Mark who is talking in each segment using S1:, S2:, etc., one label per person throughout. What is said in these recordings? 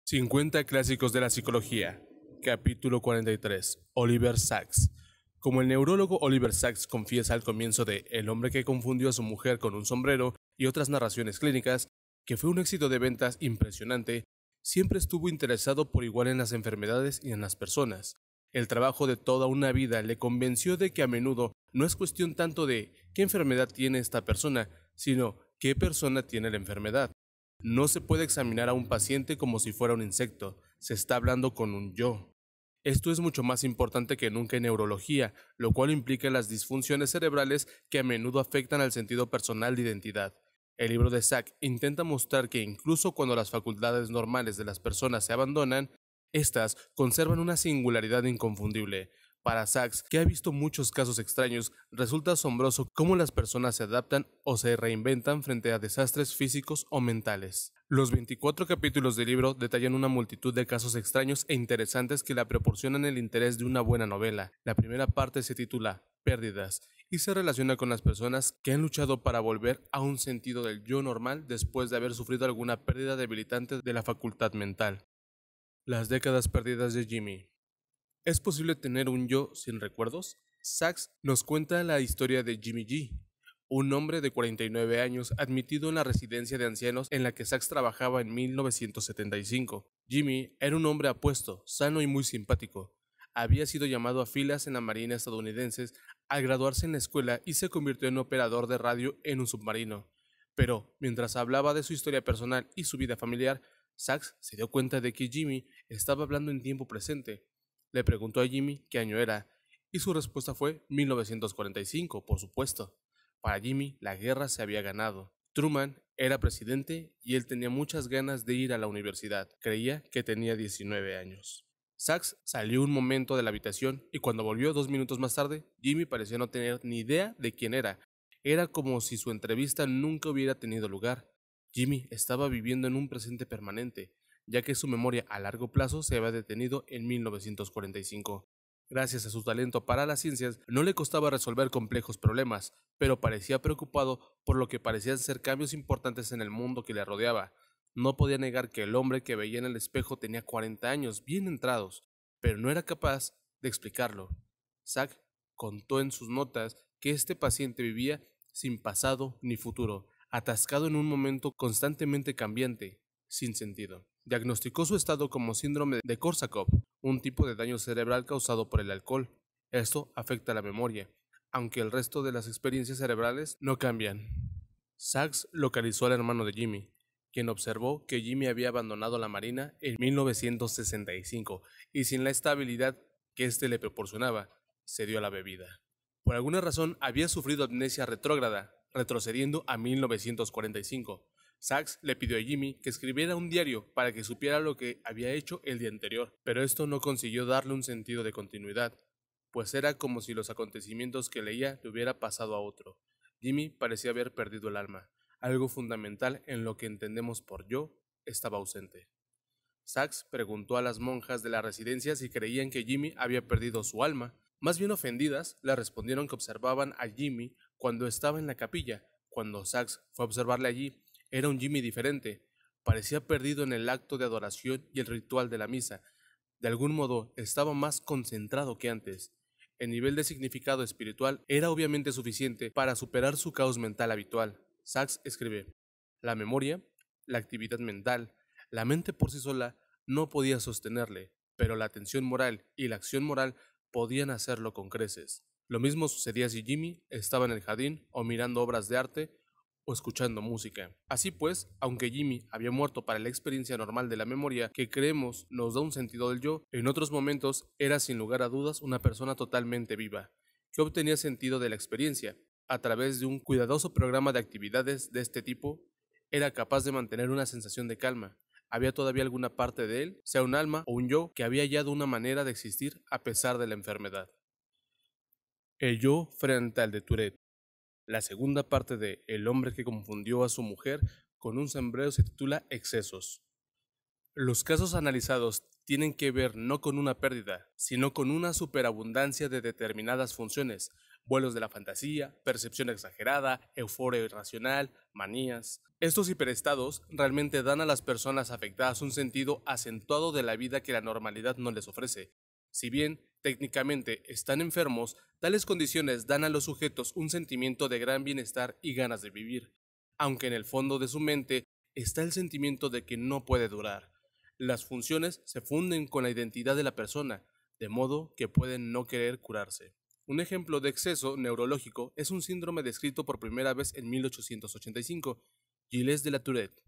S1: 50 clásicos de la psicología. Capítulo 43. Oliver Sacks. Como el neurólogo Oliver Sacks confiesa al comienzo de El hombre que confundió a su mujer con un sombrero y otras narraciones clínicas, que fue un éxito de ventas impresionante, siempre estuvo interesado por igual en las enfermedades y en las personas. El trabajo de toda una vida le convenció de que a menudo no es cuestión tanto de qué enfermedad tiene esta persona, sino qué persona tiene la enfermedad. No se puede examinar a un paciente como si fuera un insecto, se está hablando con un yo. Esto es mucho más importante que nunca en neurología, lo cual implica las disfunciones cerebrales que a menudo afectan al sentido personal de identidad. El libro de Sack intenta mostrar que incluso cuando las facultades normales de las personas se abandonan, estas conservan una singularidad inconfundible. Para Sacks, que ha visto muchos casos extraños, resulta asombroso cómo las personas se adaptan o se reinventan frente a desastres físicos o mentales. Los 24 capítulos del libro detallan una multitud de casos extraños e interesantes que le proporcionan el interés de una buena novela. La primera parte se titula Pérdidas y se relaciona con las personas que han luchado para volver a un sentido del yo normal después de haber sufrido alguna pérdida debilitante de la facultad mental. Las décadas perdidas de Jimmy. ¿Es posible tener un yo sin recuerdos? Sacks nos cuenta la historia de Jimmy G., un hombre de 49 años admitido en la residencia de ancianos en la que Sacks trabajaba en 1975. Jimmy era un hombre apuesto, sano y muy simpático. Había sido llamado a filas en la Marina estadounidense al graduarse en la escuela y se convirtió en operador de radio en un submarino. Pero, mientras hablaba de su historia personal y su vida familiar, Sacks se dio cuenta de que Jimmy estaba hablando en tiempo presente. Le preguntó a Jimmy qué año era, y su respuesta fue 1945, por supuesto. Para Jimmy, la guerra se había ganado. Truman era presidente y él tenía muchas ganas de ir a la universidad. Creía que tenía 19 años. Sacks salió un momento de la habitación y cuando volvió 2 minutos más tarde, Jimmy parecía no tener ni idea de quién era. Era como si su entrevista nunca hubiera tenido lugar. Jimmy estaba viviendo en un presente permanente, ya que su memoria a largo plazo se había detenido en 1945. Gracias a su talento para las ciencias, no le costaba resolver complejos problemas, pero parecía preocupado por lo que parecían ser cambios importantes en el mundo que le rodeaba. No podía negar que el hombre que veía en el espejo tenía 40 años bien entrados, pero no era capaz de explicarlo. Sack contó en sus notas que este paciente vivía sin pasado ni futuro, atascado en un momento constantemente cambiante, sin sentido. Diagnosticó su estado como síndrome de Korsakoff, un tipo de daño cerebral causado por el alcohol. Esto afecta la memoria, aunque el resto de las experiencias cerebrales no cambian. Sacks localizó al hermano de Jimmy, quien observó que Jimmy había abandonado la marina en 1965 y sin la estabilidad que éste le proporcionaba, se dio a la bebida. Por alguna razón había sufrido amnesia retrógrada, retrocediendo a 1945. Sacks le pidió a Jimmy que escribiera un diario para que supiera lo que había hecho el día anterior, pero esto no consiguió darle un sentido de continuidad, pues era como si los acontecimientos que leía le hubiera pasado a otro. Jimmy parecía haber perdido el alma, algo fundamental en lo que entendemos por yo estaba ausente. Sacks preguntó a las monjas de la residencia si creían que Jimmy había perdido su alma. Más bien ofendidas, le respondieron que observaban a Jimmy cuando estaba en la capilla. Cuando Sacks fue a observarle allí, era un Jimmy diferente. Parecía perdido en el acto de adoración y el ritual de la misa. De algún modo, estaba más concentrado que antes. El nivel de significado espiritual era obviamente suficiente para superar su caos mental habitual. Sacks escribe: la memoria, la actividad mental, la mente por sí sola no podía sostenerle, pero la atención moral y la acción moral podían hacerlo con creces. Lo mismo sucedía si Jimmy estaba en el jardín o mirando obras de arte o escuchando música. Así pues, aunque Jimmy había muerto para la experiencia normal de la memoria que creemos nos da un sentido del yo, en otros momentos era sin lugar a dudas una persona totalmente viva, que obtenía sentido de la experiencia. A través de un cuidadoso programa de actividades de este tipo, era capaz de mantener una sensación de calma. Había todavía alguna parte de él, sea un alma o un yo, que había hallado una manera de existir a pesar de la enfermedad. El yo frente al de Tourette. La segunda parte de El hombre que confundió a su mujer con un sombrero se titula Excesos. Los casos analizados tienen que ver no con una pérdida, sino con una superabundancia de determinadas funciones. vuelos de la fantasía, percepción exagerada, euforia irracional, manías. Estos hiperestados realmente dan a las personas afectadas un sentido acentuado de la vida que la normalidad no les ofrece. Si bien técnicamente están enfermos, tales condiciones dan a los sujetos un sentimiento de gran bienestar y ganas de vivir, aunque en el fondo de su mente está el sentimiento de que no puede durar. Las funciones se funden con la identidad de la persona, de modo que pueden no querer curarse. Un ejemplo de exceso neurológico es un síndrome descrito por primera vez en 1885, Gilles de la Tourette.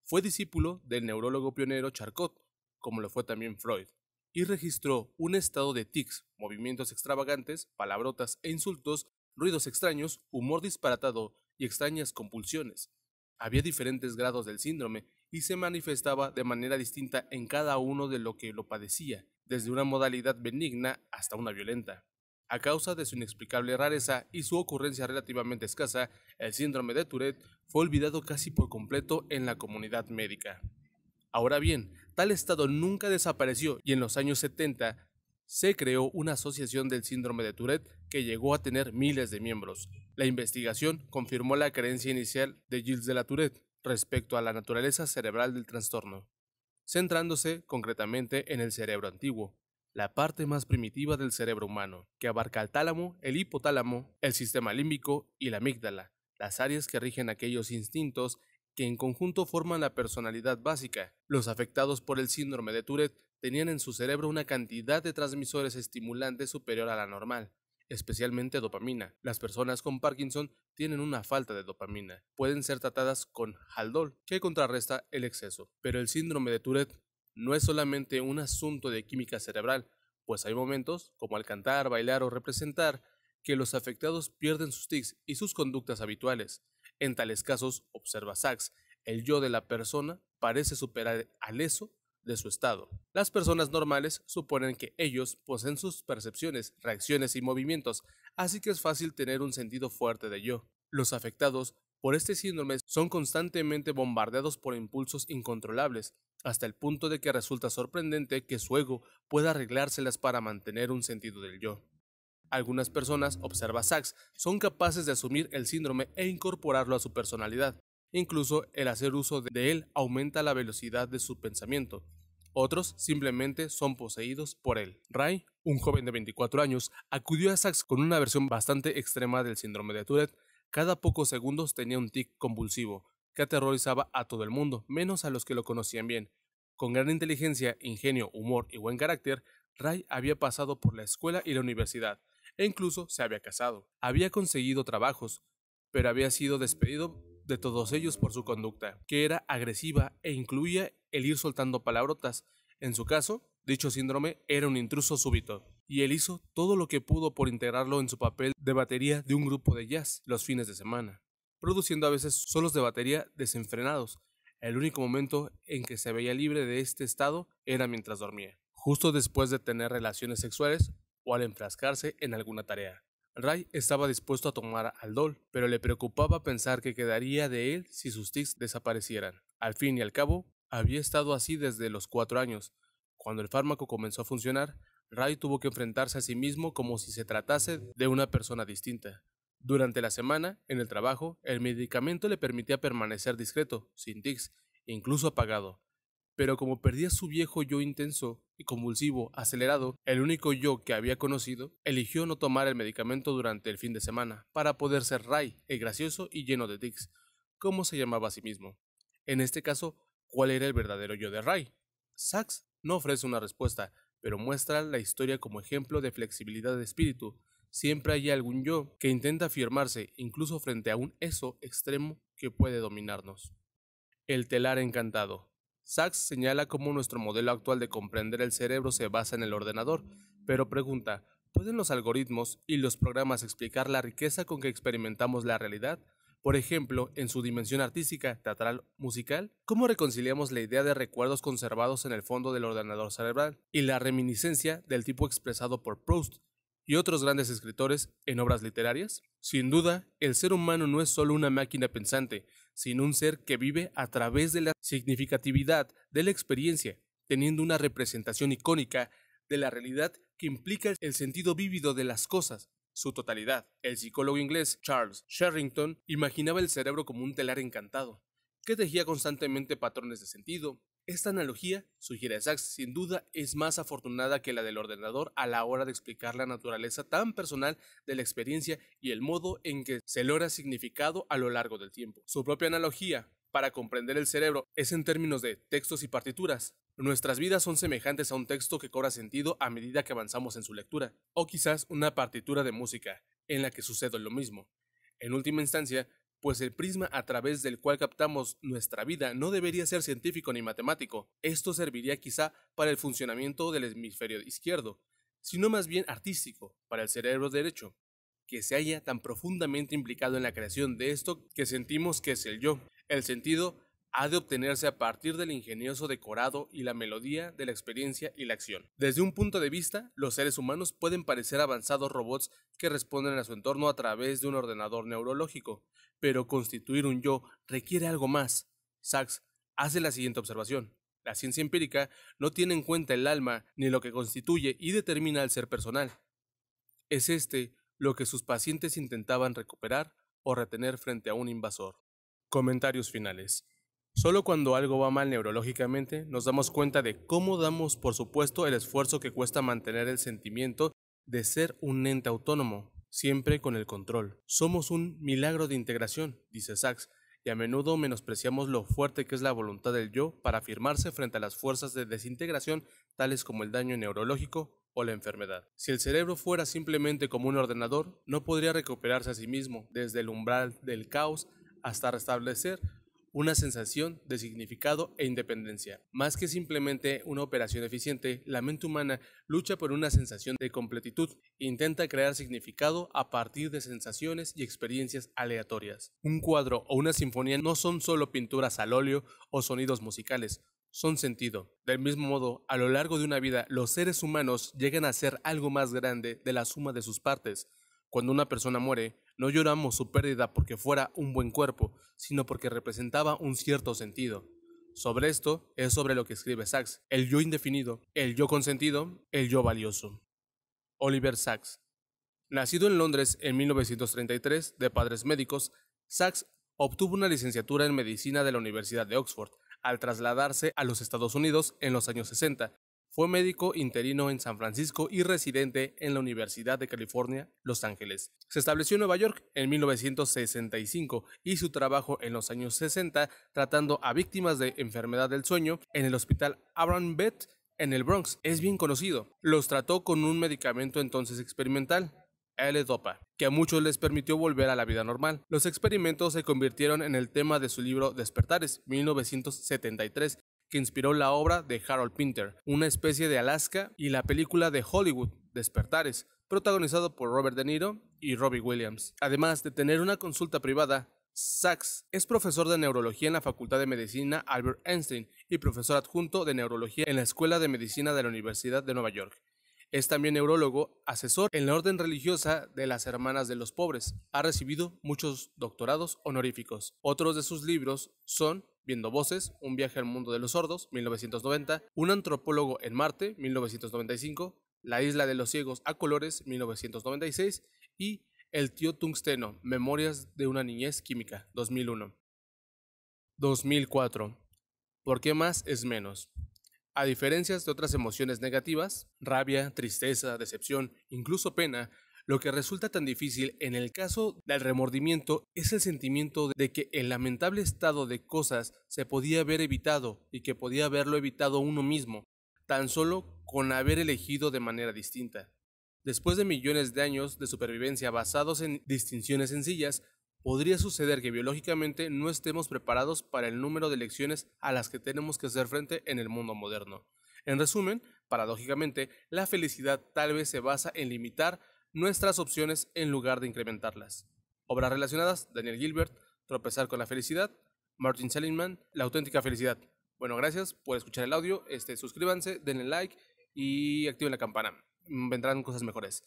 S1: Fue discípulo del neurólogo pionero Charcot, como lo fue también Freud, y registró un estado de tics, movimientos extravagantes, palabrotas e insultos, ruidos extraños, humor disparatado y extrañas compulsiones. Había diferentes grados del síndrome y se manifestaba de manera distinta en cada uno de lo que lo padecía, desde una modalidad benigna hasta una violenta. A causa de su inexplicable rareza y su ocurrencia relativamente escasa, el síndrome de Tourette fue olvidado casi por completo en la comunidad médica. Ahora bien, tal estado nunca desapareció y en los años 70 se creó una asociación del síndrome de Tourette que llegó a tener miles de miembros. La investigación confirmó la creencia inicial de Gilles de la Tourette respecto a la naturaleza cerebral del trastorno, centrándose concretamente en el cerebro antiguo, la parte más primitiva del cerebro humano, que abarca el tálamo, el hipotálamo, el sistema límbico y la amígdala, las áreas que rigen aquellos instintos que en conjunto forman la personalidad básica. Los afectados por el síndrome de Tourette tenían en su cerebro una cantidad de transmisores estimulantes superior a la normal, especialmente dopamina. Las personas con Parkinson tienen una falta de dopamina. Pueden ser tratadas con Haldol, que contrarresta el exceso. Pero el síndrome de Tourette no es solamente un asunto de química cerebral, pues hay momentos, como al cantar, bailar o representar, que los afectados pierden sus tics y sus conductas habituales. En tales casos, observa Sachs, el yo de la persona parece superar al eso de su estado. Las personas normales suponen que ellos poseen sus percepciones, reacciones y movimientos, así que es fácil tener un sentido fuerte de yo. Los afectados por este síndrome son constantemente bombardeados por impulsos incontrolables, hasta el punto de que resulta sorprendente que su ego pueda arreglárselas para mantener un sentido del yo. Algunas personas, observa Sachs, son capaces de asumir el síndrome e incorporarlo a su personalidad. Incluso el hacer uso de él aumenta la velocidad de su pensamiento. Otros simplemente son poseídos por él. Ray, un joven de 24 años, acudió a Sachs con una versión bastante extrema del síndrome de Tourette. Cada pocos segundos tenía un tic convulsivo que aterrorizaba a todo el mundo, menos a los que lo conocían bien. Con gran inteligencia, ingenio, humor y buen carácter, Ray había pasado por la escuela y la universidad, e incluso se había casado. Había conseguido trabajos, pero había sido despedido de todos ellos por su conducta, que era agresiva e incluía el ir soltando palabrotas. En su caso, dicho síndrome era un intruso súbito, y él hizo todo lo que pudo por integrarlo en su papel de batería de un grupo de jazz los fines de semana, produciendo a veces solos de batería desenfrenados. El único momento en que se veía libre de este estado era mientras dormía, justo después de tener relaciones sexuales o al enfrascarse en alguna tarea. Ray estaba dispuesto a tomar Haldol, pero le preocupaba pensar qué quedaría de él si sus tics desaparecieran. Al fin y al cabo, había estado así desde los 4 años. Cuando el fármaco comenzó a funcionar, Ray tuvo que enfrentarse a sí mismo como si se tratase de una persona distinta. Durante la semana, en el trabajo, el medicamento le permitía permanecer discreto, sin tics, incluso apagado. Pero como perdía su viejo yo intenso y convulsivo, acelerado, el único yo que había conocido, eligió no tomar el medicamento durante el fin de semana, para poder ser Ray, el gracioso y lleno de tics, como se llamaba a sí mismo. En este caso, ¿cuál era el verdadero yo de Ray? Sachs no ofrece una respuesta, pero muestra la historia como ejemplo de flexibilidad de espíritu. Siempre hay algún yo que intenta afirmarse, incluso frente a un eso extremo que puede dominarnos. El telar encantado. Sachs señala cómo nuestro modelo actual de comprender el cerebro se basa en el ordenador, pero pregunta, ¿pueden los algoritmos y los programas explicar la riqueza con que experimentamos la realidad? Por ejemplo, en su dimensión artística, teatral, musical, ¿cómo reconciliamos la idea de recuerdos conservados en el fondo del ordenador cerebral y la reminiscencia del tipo expresado por Proust y otros grandes escritores en obras literarias? Sin duda, el ser humano no es solo una máquina pensante, sino un ser que vive a través de la significatividad de la experiencia, teniendo una representación icónica de la realidad que implica el sentido vívido de las cosas. su totalidad. El psicólogo inglés Charles Sherrington imaginaba el cerebro como un telar encantado, que tejía constantemente patrones de sentido. Esta analogía, sugiere Sachs, sin duda es más afortunada que la del ordenador a la hora de explicar la naturaleza tan personal de la experiencia y el modo en que se logra significado a lo largo del tiempo. Su propia analogía para comprender el cerebro es en términos de textos y partituras. Nuestras vidas son semejantes a un texto que cobra sentido a medida que avanzamos en su lectura, o quizás una partitura de música, en la que sucede lo mismo. En última instancia, pues el prisma a través del cual captamos nuestra vida no debería ser científico ni matemático. Esto serviría quizá para el funcionamiento del hemisferio izquierdo, sino más bien artístico, para el cerebro derecho, que se halla tan profundamente implicado en la creación de esto que sentimos que es el yo. El sentido ha de obtenerse a partir del ingenioso decorado y la melodía de la experiencia y la acción. Desde un punto de vista, los seres humanos pueden parecer avanzados robots que responden a su entorno a través de un ordenador neurológico, pero constituir un yo requiere algo más. Sachs hace la siguiente observación. La ciencia empírica no tiene en cuenta el alma ni lo que constituye y determina el ser personal. Es lo que sus pacientes intentaban recuperar o retener frente a un invasor. Comentarios finales. Solo cuando algo va mal neurológicamente nos damos cuenta de cómo damos por supuesto el esfuerzo que cuesta mantener el sentimiento de ser un ente autónomo, siempre con el control. Somos un milagro de integración, dice Sachs, y a menudo menospreciamos lo fuerte que es la voluntad del yo para afirmarse frente a las fuerzas de desintegración tales como el daño neurológico o la enfermedad. Si el cerebro fuera simplemente como un ordenador, no podría recuperarse a sí mismo desde el umbral del caos hasta restablecer una sensación de significado e independencia. Más que simplemente una operación eficiente, la mente humana lucha por una sensación de completitud e intenta crear significado a partir de sensaciones y experiencias aleatorias. Un cuadro o una sinfonía no son solo pinturas al óleo o sonidos musicales, son sentido. Del mismo modo, a lo largo de una vida, los seres humanos llegan a ser algo más grande de la suma de sus partes. Cuando una persona muere, no lloramos su pérdida porque fuera un buen cuerpo, sino porque representaba un cierto sentido. Sobre esto es sobre lo que escribe Sachs, el yo indefinido, el yo consentido, el yo valioso. Oliver Sacks. Nacido en Londres en 1933, de padres médicos, Sachs obtuvo una licenciatura en medicina de la Universidad de Oxford, al trasladarse a los Estados Unidos en los años 60. Fue médico interino en San Francisco y residente en la Universidad de California, Los Ángeles. Se estableció en Nueva York en 1965 y su trabajo en los años 60 tratando a víctimas de enfermedad del sueño en el Hospital Abraham Beth en el Bronx es bien conocido. Los trató con un medicamento entonces experimental, L-Dopa, que a muchos les permitió volver a la vida normal. Los experimentos se convirtieron en el tema de su libro Despertares, 1973, que inspiró la obra de Harold Pinter, Una especie de Alaska, y la película de Hollywood, Despertares, protagonizado por Robert De Niro y Robbie Williams. Además de tener una consulta privada, Sachs es profesor de neurología en la Facultad de Medicina Albert Einstein y profesor adjunto de neurología en la Escuela de Medicina de la Universidad de Nueva York. Es también neurólogo, asesor en la orden religiosa de las Hermanas de los Pobres. Ha recibido muchos doctorados honoríficos. Otros de sus libros son Viendo Voces, Un viaje al mundo de los sordos, 1990, Un antropólogo en Marte, 1995, La isla de los ciegos a colores, 1996, y El tío tungsteno, Memorias de una niñez química, 2001. 2004. ¿Por qué más es menos? A diferencia de otras emociones negativas, rabia, tristeza, decepción, incluso pena, lo que resulta tan difícil en el caso del remordimiento es el sentimiento de que el lamentable estado de cosas se podía haber evitado y que podía haberlo evitado uno mismo, tan solo con haber elegido de manera distinta. Después de millones de años de supervivencia basados en distinciones sencillas, podría suceder que biológicamente no estemos preparados para el número de lecciones a las que tenemos que hacer frente en el mundo moderno. En resumen, paradójicamente, la felicidad tal vez se basa en limitar nuestras opciones en lugar de incrementarlas. Obras relacionadas: Daniel Gilbert, Tropezar con la felicidad; Martin Seligman, La auténtica felicidad. Bueno, gracias por escuchar el audio. Suscríbanse, denle like y activen la campana. Vendrán cosas mejores.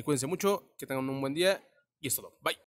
S1: Cuídense mucho, que tengan un buen día y es todo. Bye.